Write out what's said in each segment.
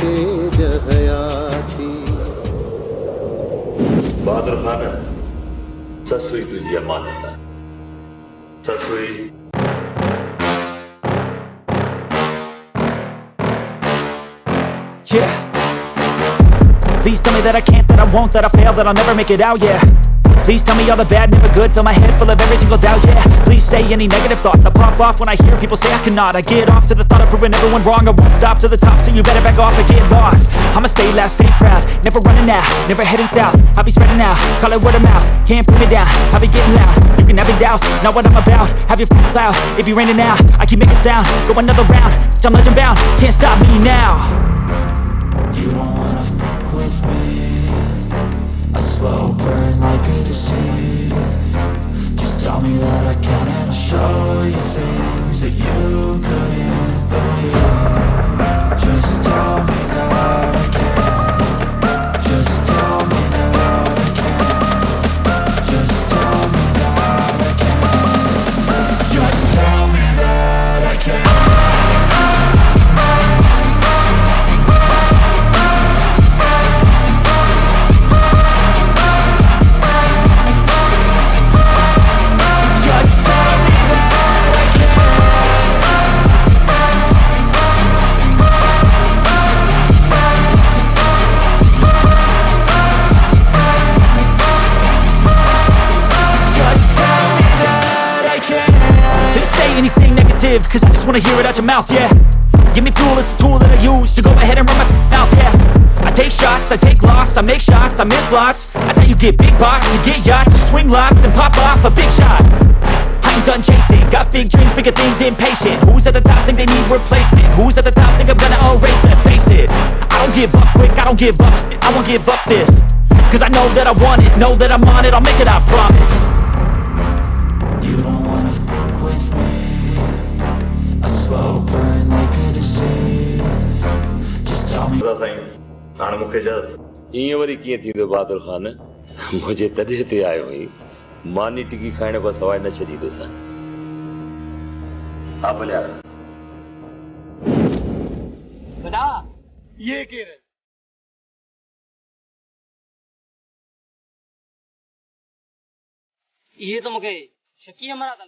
तेज हयाती। बहादुर खान ससुई तुझी अमानत आहे। Sassui yeah. Please tell me that I can't, that I won't, that I fail, that I'll never make it out, yeah. Please tell me all the bad, never good, fill my head full of every single doubt, yeah. Please say any negative thoughts, I pop off when I hear people say I cannot. I get off to the thought of proving everyone wrong, I won't stop to the top, so you better back off and get lost. I'ma stay loud, stay proud, never running out, never heading south. I'll be spreading out, call it word of mouth, can't put me down, I'll be getting loud. You can have your doubts, not what I'm about, have your f***ing cloud, it be raining now, I keep making sound, go another round, I'm legend bound, can't stop me now. You don't wanna fuck with me, a slow burn like a disease. Just tell me that I can and I'll show you things that you couldn't believe. Just tell me that I can. Just tell me that I can. Just tell me that I can. Just tell me that I can. Cause I just wanna hear it out your mouth, yeah. Give me fuel, it's a tool that I use to go ahead and run my mouth, yeah. I take shots, I take loss, I make shots, I miss lots. That's how you get big boss, you get yachts, you swing lots and pop off a big shot. I ain't done chasing, got big dreams, bigger things, impatient. Who's at the top think they need replacement? Who's at the top think I'm gonna erase them? Face it, I don't give up quick, I don't give up shit, I won't give up this. Cause I know that I want it, know that I'm on it, I'll make it, I promise. You don't wanna fuck with me, a slow burn like a disease. Just tell me. हाणे मूंखे इजाज़त। ईअं वरी कीअं थींदो बहादुर खान? मुंहिंजे तॾहिं ते आयो हुई, मानी टिकी खाइण खां सवाइ न छॾींदुसि। हा भले आ। बता ये केर है? ये तो मूंखे शकी हमारा था।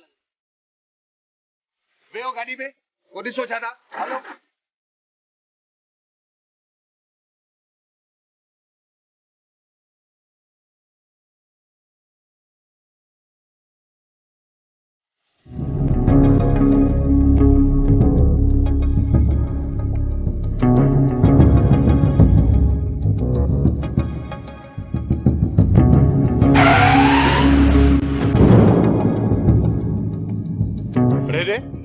वेहो गाड़ी में, वो ॾिसो छा था, हलो।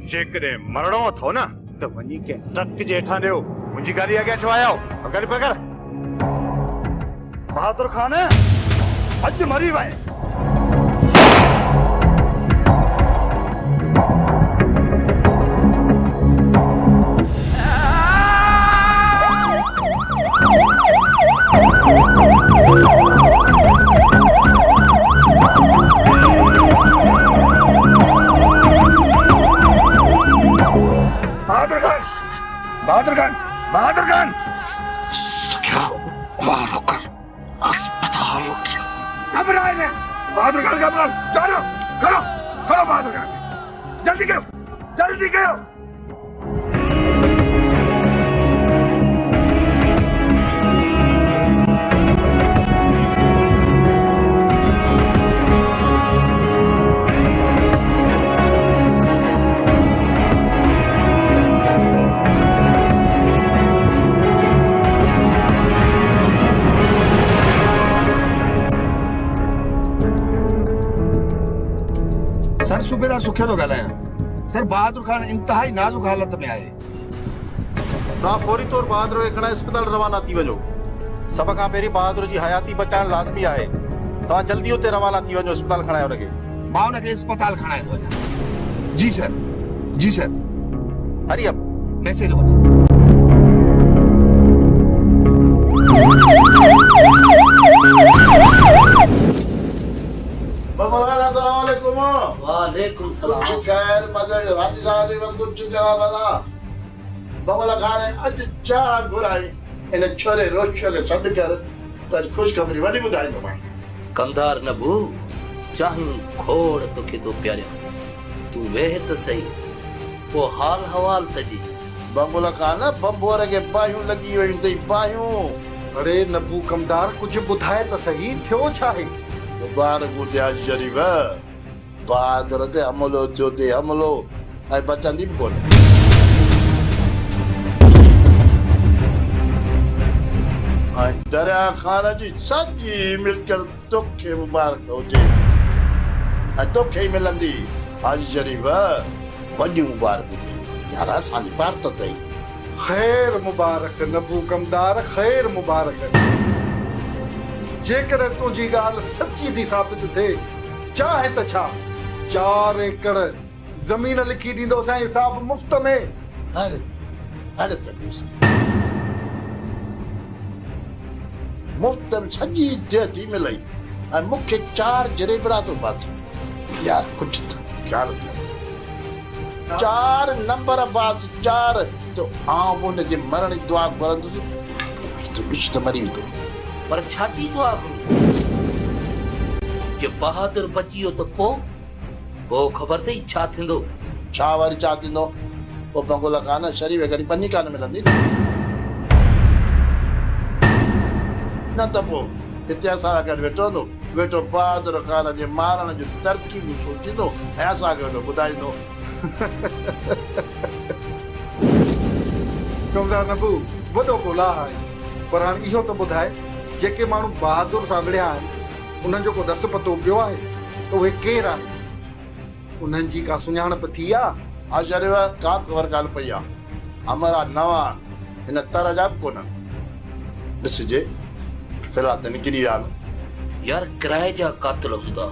जेकॾहिं मरणो अथव न त वञी के ट्रक जे हेठां ॾियो, मुंहिंजी गाॾी अॻियां छो आया आहियो? पकड़ पकड़। बहादुर खान अॼु मरी वए। बहादुर खान क्या वार होकर अस्पताल उठ गया। घबराए ने बहादुर खान घबराओ, चलो खड़ो खड़ो बहादुर खान, जल्दी करो जल्दी करो। सूबेदार सुखियो तो ॻाल्हायां। सर बहादुर खान इंतहाई नाज़ुक हालत में आहे। तव्हां फौरी तौर बहादुर खे खणाए अस्पताल रवाना थी वञो। सभ खां पहिरीं बहादुर जी हयाती बचाइण लाज़मी आहे। तव्हां जल्दी उते रवाना थी वञो, अस्पताल खणाए हुनखे। मां हुनखे अस्पताल खणाए थो वञां। जी सर, जी सर। हरी अप मैसेज बस। वालेकुम सलाम। खैर मज़े राजी साहब ने कुछ जगह बता बंगला खाने अज चार घुराई इन छोरे रोशो खे सॾु कर त ख़ुशख़बरी वॾी ॿुधाईंदोमांइ। कंदार नबू चाहूं खोड़ तोखे तो प्यारिया तू वेह त सही वो हाल हवाल तजी बंबुल खान बंबोर खे बाहियूं लॻी वयूं अथई बाहियूं। अरे नबू कमदार कुझु ॿुधाए त सही थियो छा आहे? मुबारक हुजे हाजी शरीफ़ बहादुर ते हमलो थियो ते हमलो ऐं बचंदी बि कोन। ऐं दरिया खान जी सॼी मिल्कियत तोखे मुबारक हुजे ऐं तोखे ई मिलंदी हाजी शरीफ़ वॾी मुबारक हुजे यार असांजी भारत अथई। ख़ैर मुबारक नबू कमदार ख़ैर मुबारक। जेकॾहिं तुंहिंजी ॻाल्हि सची थी साबित थिए चाहे त छा 4 एकड़ ज़मीन लिखी ॾींदोसीं हिसाब मुफ़्त में। अरे अरे त मुफ़्त में सॼी देह थी मिलई ऐं मूंखे 4 जरेबरा थो बस यार कुझु त ख़्याल 4 नंबर बस 4 तो आउं हुनजे मरण जी दुआ घुरंदुसि तूं ॾिस त मरी वेंदो। पर छाची दुआ करूं जे बहादुर बची वियो त पोइ ख़बर अथई छा थींदो? छा वरी छा थींदो? पोइ बंगुल खान शरीफ़ घड़ी पनी कान मिलंदी न त पोइ हिते असां गॾु वेठो हूंदो वेठो बहादुर खान जे मारण जूं तरकीबूं सोचींदो ऐं असांखे वेठो ॿुधाईंदो। कमदार नबू वॾो कोलाह आहे पर हाणे इहो त ॿुधाए जेके माण्हू बहादुर सां विढ़िया आहिनि उन्हनि जो को ॾस पतो पियो आहे त उहे केरु आहिनि? उन्हनि जी का सुञाणप थी आहे? हा शरीफ़ का ख़बर कान पई आहे। हमारा नवां हिन तर जा बि कोन ॾिसजे फिलहाल त निकिरी विया आहिनि। यार किराए जा कातिल हूंदा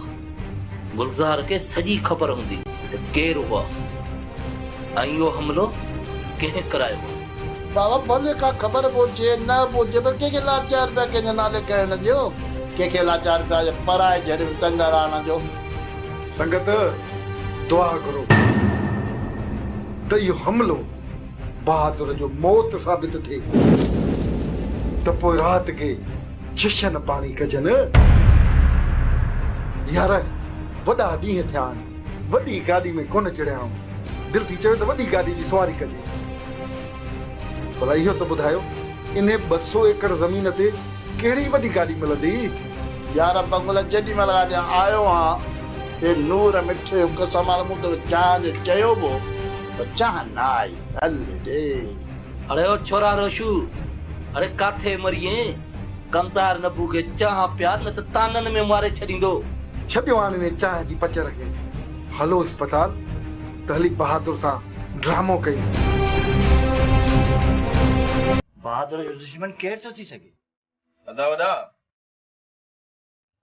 गुलज़ार खे सॼी ख़बर हूंदी त केरु हुआ ऐं इहो हमलो कंहिं करायो। बाबा भले का ख़बर पहुचे न पहुचे पर कंहिंखे लाचार पिया कंहिंजे नाले करण जो कंहिंखे लाचार पिया पराए जहिड़े तंगराण जो। संगत दुआ करो त इहो हमलो बहादुर जो मौत साबित थिए त पोइ राति खे जशन पाणी कजनि। यार वॾा ॾींहं थिया आहिनि वॾी गाॾी में कोन चढ़िया आहियूं दिलि थी चवे त वॾी गाॾी जी सवारी कजे। भला इहो त ॿुधायो इन 200 एकड़ ज़मीन ते कहिड़ी वॾी गाॾी मिलंदी? यार बंगुल जेॾी महिल आयो आहियां ते नूर मिठे कसम मूं त चांद चयो बो त चाह न आई हल ॾे। अरे ओ छोरा रोशू अरे काथे मरिए कंदार नबू खे चाह प्यार न त ताननि में मारे छॾींदो। छॾियो हाणे ने चाह जी पचर खे हलो अस्पताल त हली बहादुर सां ड्रामो कयूं। बहादुर जो दुश्मन केरु थो थी सघे? वॾा वॾा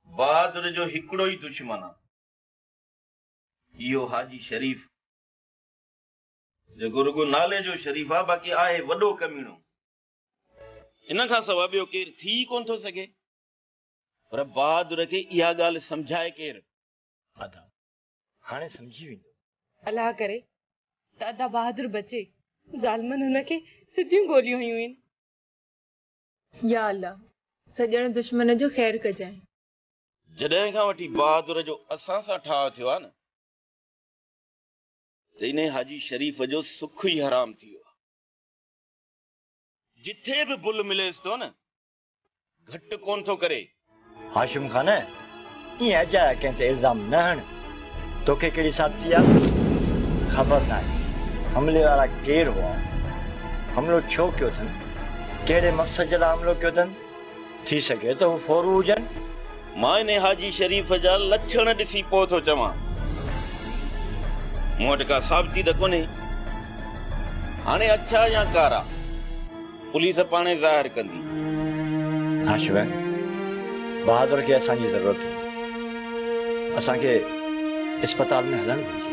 बहादुर जो हिकिड़ो ई दुश्मन आहे इहो हाजी शरीफ़ जेको रुगो नाले जो शरीफ़ आहे बाक़ी आहे वॾो कमीणो। इन खां सवाइ ॿियो केरु थी कोन थो सघे पर बहादुर खे इहा ॻाल्हि सम्झाए केरु? अदा हाणे सम्झी वेंदो। अलाह करे त अदा बहादुर बचे ज़ालिमनि हुनखे सिधियूं गोलियूं हयूं आहिनि। या अल्लाह सॼण दुश्मन जो ख़ैर कजांइ। जॾहिं खां वठी बहादुर जो असां सां ठाह थियो आहे न त इन हाजी शरीफ़ जो सुख ई हराम थी वियो आहे। जिथे बि बुल मिलेसि थो न घटि कोन थो करे। हाशिम खान ईअं अजाया कंहिं ते इल्ज़ाम न हण। तोखे कहिड़ी साथी आहे ख़बर न आहे। हमले वारा केरु हुआ हमलो छो कयो अथनि कहिड़े मक़सद जे लाइ हमलो कयो अथनि? थी सघे त हू फोरू हुजनि। मां इन हाजी शरीफ़ जा लक्षण ॾिसी पोइ थो चवां। मूं वटि का साबिती त कोन्हे। हाणे अच्छा या कारा पुलिस पाणे ज़ाहिर कंदी। हाशिम बहादुर खे असांजी ज़रूरत आहे। असांखे अस्पताल में हलणु घुरिजे।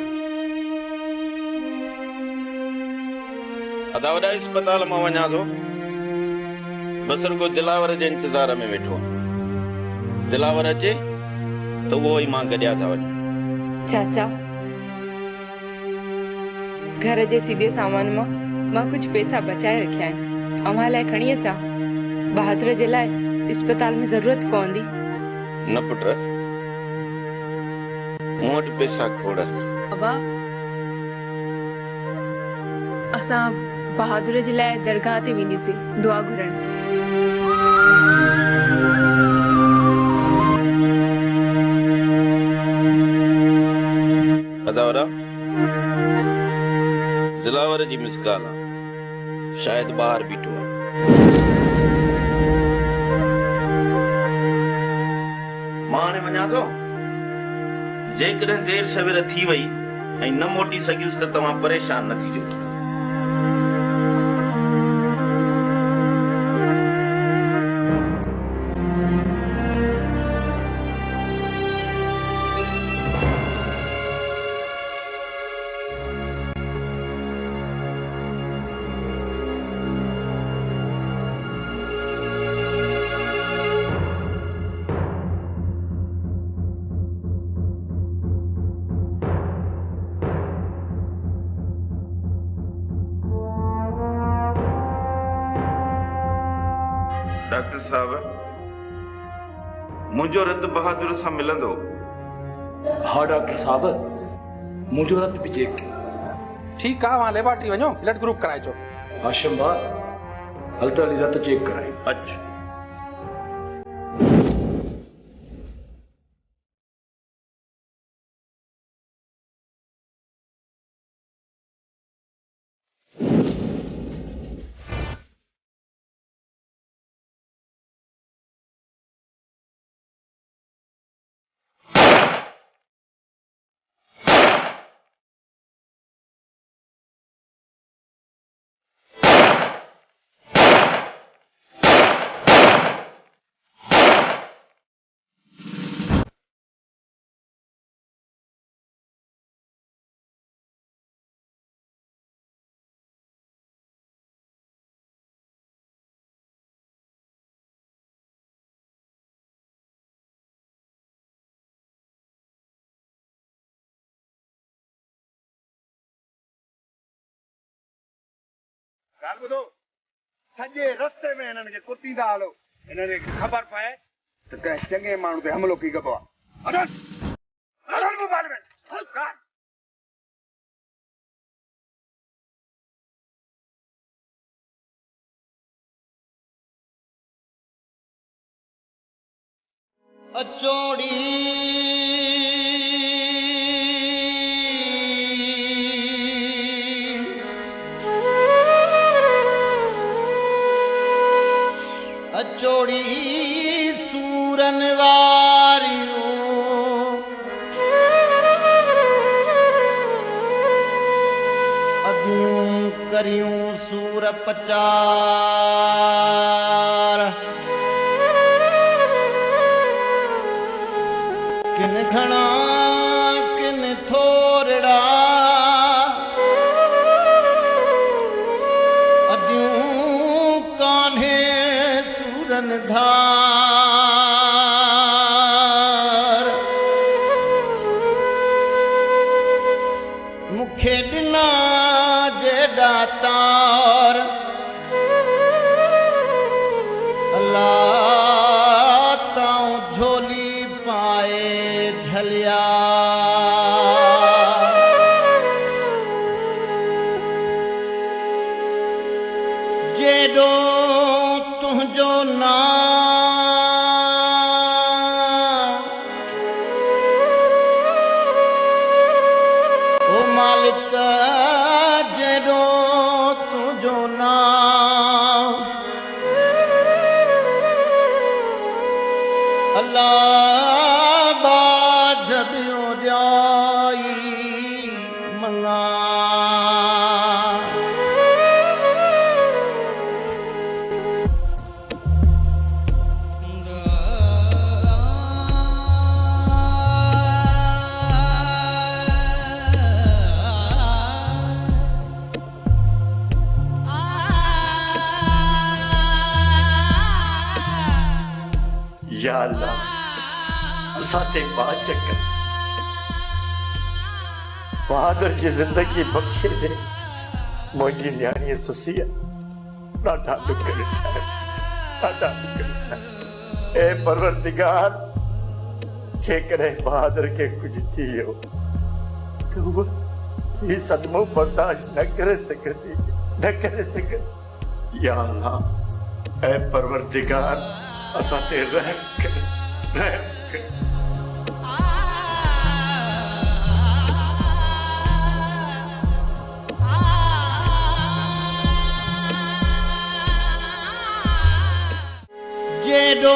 अदा वॾा अस्पताल मां वञा थो बस रुगो दिलावर जे इंतज़ार में वेठो आहियां। दिलावर अचे त उहो ई मां गॾिया था वञा। चाचा घर जे सीधे सामान मां कुछ पैसा बचाए रखिया आहिनि अव्हां लाइ खणी अचां? बहादुर जे लाइ अस्पताल में जरूरत पवंदी। न पुट, मूं वटि पैसा खोड़। अबा, असां बहादुर जे लाइ दरगाह ते वेंदीसीं दुआ घुरण। अदावरा, दिलावर जी मिसकाल आहे, शायद ॿाहिरि बीठो आहे। मां हाणे वञा थो। जेकॾहिं देर सवेर थी वई ऐं न मोटी सघियुसि त तव्हां परेशान न थीजो। डॉक्टर साहब, मुझो रत बहादुर सां मिलंदो? हाँ डॉक्टर साहब, मुझो रत भी चेक कयो। ठीक आहे, वहाँ लेबोरेटरी वञो, ब्लड ग्रुप कराइजो। हाशिम भाउ, हल त हली रत चेक करायूं। अच्छा। गाल ॿुधो, सॼे रस्ते में हिननि खे कुटींदा हलो। हिननि खे ख़बर पए त कंहिं चङे माण्हू ते हमिलो की कबो आहे। अचोड़ी अचोड़ी सूरन वारियूं अदियूं करियूं सूर पचार किन घणा किन थोरड़ा धार मुखे ॾिना जेॾा तार अल्लाह ताऊं झोली पाए झलिया जेॾो तुंहिंजो नाम ओ मालिक जेॾो तुंहिंजो नाम अल्लाह बाझ ॿियो ॾियाई मङा या अल्लाह असाते बाचक बहादुर की जिंदगी बख्शे दे मुझी न्याणी ससिया ॾाढा दुख ॾिठा ए परवरदिगार जेकॾहिं बहादुर के कुछ थी वियो तो ये सदमो बर्दाश्त न करे सघंदी या अल्लाह ए परवरदिगार असां ते रहम कर जेडो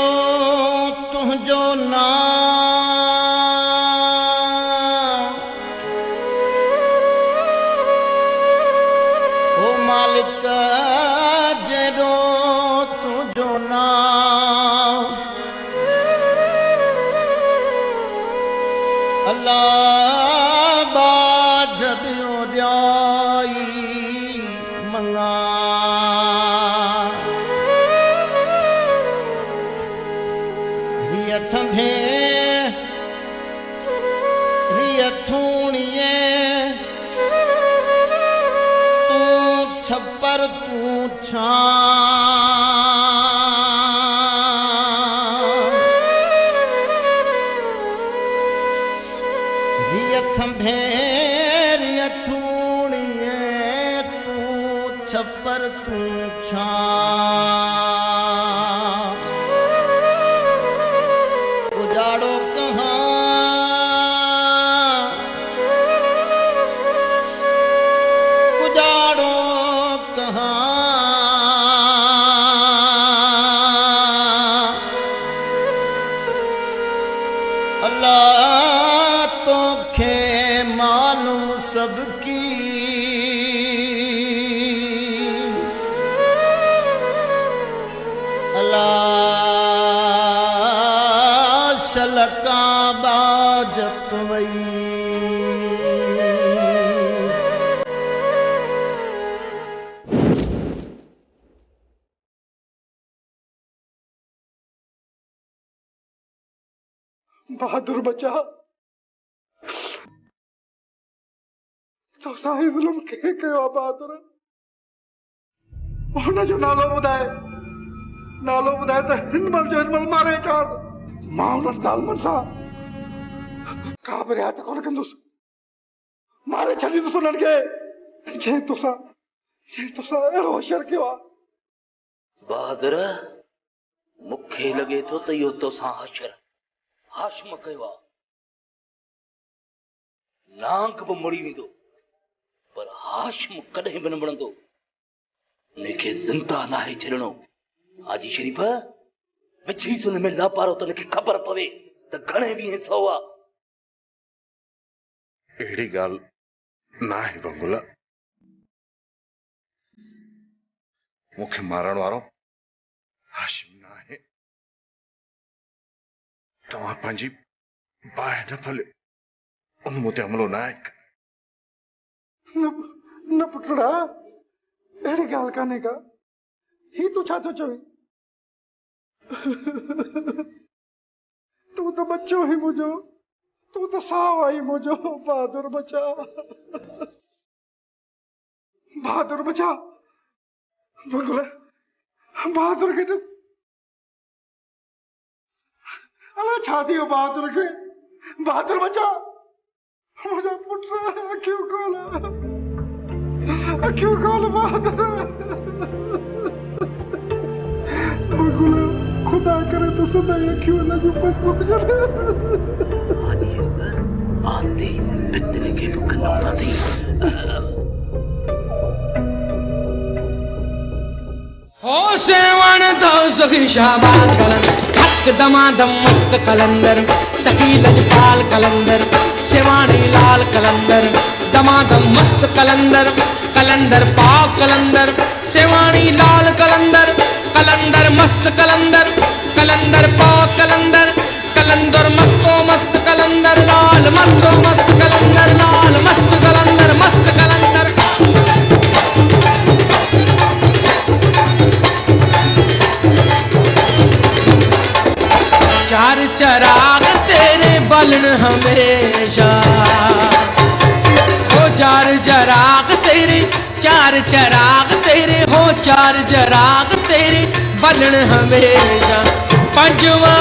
तुझो नाम ओ मालिक जेडो तुझो नाम अल्लाह बाज बियो ॾियाई मंगा छप्पर तू रियथ भेरियथूणिए तू छप्पर तू उजाड़ो कहाँ बहादुर बचा तो साईं ज़ुल्म के कयो बहादुर हुन जो नालो ॿुधाए त हिनमल जो हिनमल मारे चाद मां उन्हनि ज़ालिमनि सां का बि रियायत कोन कंदुसि मारे छॾींदुसि उन्हनि खे जंहिं तोसां अहिड़ो होशियार कयो आहे बहादुर मूंखे लॻे थो त इहो तोसां हाशिम कयो आहे नांग बि मुड़ी वेंदो पर हाशिम कॾहिं बि न मुड़ंदो उनखे ज़िंदा नाहे छॾणो हाजी शरीफ़ विछी सुन में लापारो त उनखे ख़बर पवे त घणे वीह सौ आहे अहिड़ी ॻाल्हि न आहे बंगुल मूंखे मारण वारो हाशिम न आहे तव्हां पंहिंजी बाहि न फलियो उन मूं ते हमलो न आहे न पुटड़ा अहिड़ी ॻाल्हि कान्हे का ही तूं छा थो चवीं तूं त बच्चो ही मुंहिंजो तूं त साओ आई मुंहिंजो बहादुर बचा बंगुल बहादुर खे ॾिस अलाए छा थी वियो बहादुर बचा मुंहिंजा पुट अखियूं खोल बहादुर बंगुल खुदा करे तो सदाई अखियूं न जो बस हुजनि हाजी आते बितले के कन्ना थी हो सेवण दो सखी शाबाश कलंदर हक दमादम मस्त कलंदर सखी लजपाल कलंदर सेवानी लाल कलंदर दमादम मस्त कलंदर कलंदर पाक कलंदर सेवानी लाल कलंदर कलंदर मस्त कलंदर कलंदर पाक कलंदर कलंदर मस्तो मस्त कलंदर लाल मस्तो मस्त कलंदर लाल मस्त कलंदर मस्त कलंदर चार चराग तेरे बलन हमेशा हो चार चराग तेरे हो चार चराग तेरे भलण हमेशा पंजवा